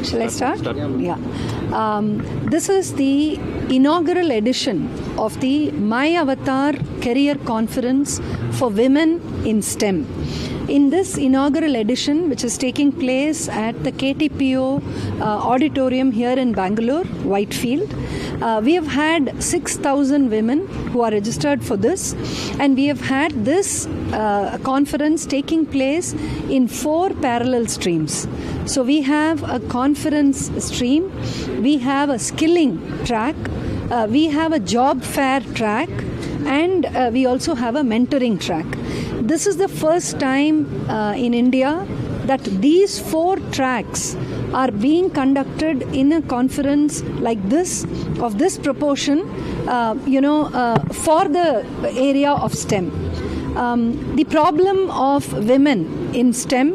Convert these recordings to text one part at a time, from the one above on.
Shall I start? Yeah. This is the inaugural edition of the My Avatar Career Conference for Women in STEM. In this inaugural edition, which is taking place at the KTPO auditorium here in Bangalore, Whitefield, we have had 6,000 women who are registered for this, and we have had this conference taking place in 4 parallel streams. So we have a conference stream, we have a skilling track, we have a job fair track, and we also have a mentoring track. This is the first time in India that these 4 tracks are being conducted in a conference like this, of this proportion, for the area of STEM. The problem of women in STEM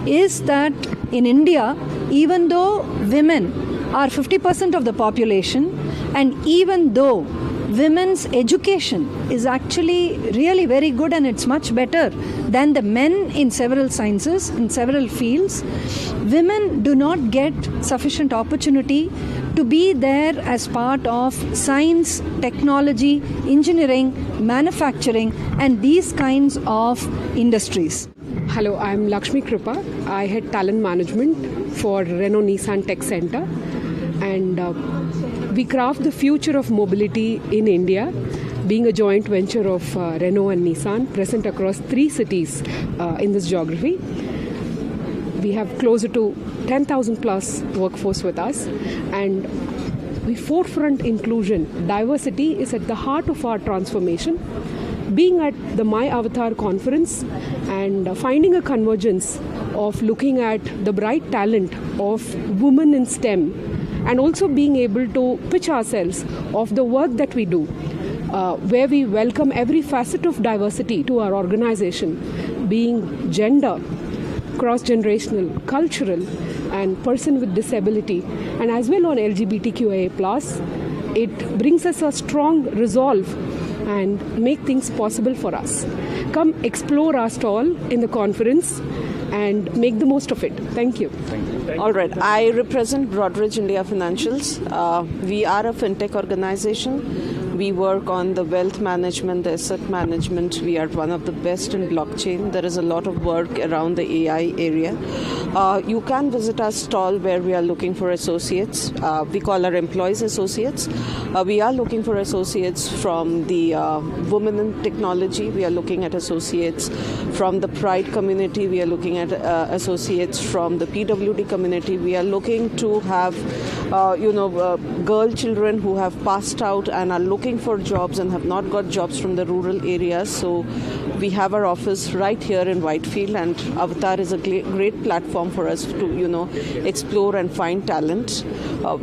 is that in India, even though women are 50% of the population, and even though women's education is actually really very good and it's much better than the men in several sciences, in several fields, women do not get sufficient opportunity to be there as part of science, technology, engineering, manufacturing, and these kinds of industries. Hello, I'm Lakshmi Kripa. I head talent management for Renault Nissan Tech Center, and we craft the future of mobility in India, being a joint venture of Renault and Nissan, present across 3 cities in this geography. We have closer to 10,000 plus workforce with us, and we forefront inclusion. Diversity is at the heart of our transformation. Being at the My Avatar conference and finding a convergence of looking at the bright talent of women in STEM, and also being able to pitch ourselves of the work that we do, where we welcome every facet of diversity to our organization, being gender, cross-generational, cultural, and person with disability, and as well on LGBTQIA+, it brings us a strong resolve and make things possible for us. Come explore our stall in the conference and make the most of it. Thank you. All right. I represent Broadridge India Financials. We are a fintech organization. We work on the wealth management, the asset management. We are one of the best in blockchain. There is a lot of work around the AI area. You can visit our stall where we are looking for associates. We call our employees associates. We are looking for associates from the women in technology. We are looking at associates from the Pride community. We are looking at associates from the PWD community. We are looking to have, girl children who have passed out and are looking for jobs and have not got jobs from the rural areas. So we have our office right here in Whitefield, and Avatar is a great platform for us to, explore and find talent.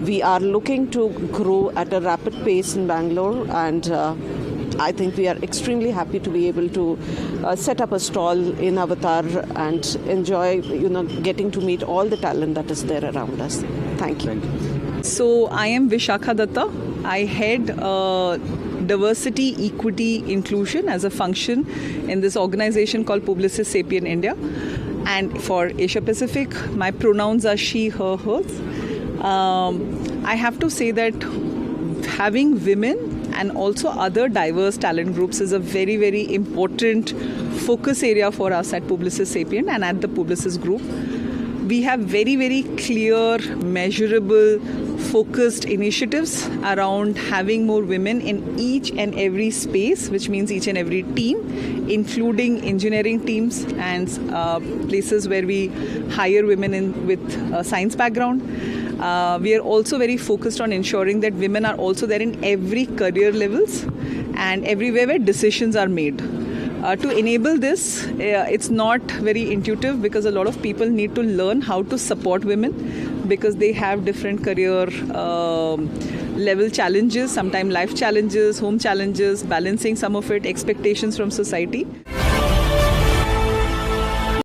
We are looking to grow at a rapid pace in Bangalore, and I think we are extremely happy to be able to set up a stall in Avatar and enjoy, getting to meet all the talent that is there around us. Thank you. So I am Vishakha Datta. I head diversity, equity, inclusion as a function in this organization called Publicis Sapient India. And for Asia Pacific, my pronouns are she, her, hers. I have to say that having women and also other diverse talent groups is a very, very important focus area for us at Publicis Sapient and at the Publicis Group. We have very, very clear, measurable, focused initiatives around having more women in each and every space, which means each and every team, including engineering teams and places where we hire women with science background. We are also very focused on ensuring that women are also there in every career levels and everywhere where decisions are made. To enable this, it's not very intuitive because a lot of people need to learn how to support women because they have different career level challenges, sometimes life challenges, home challenges, balancing some of it, expectations from society.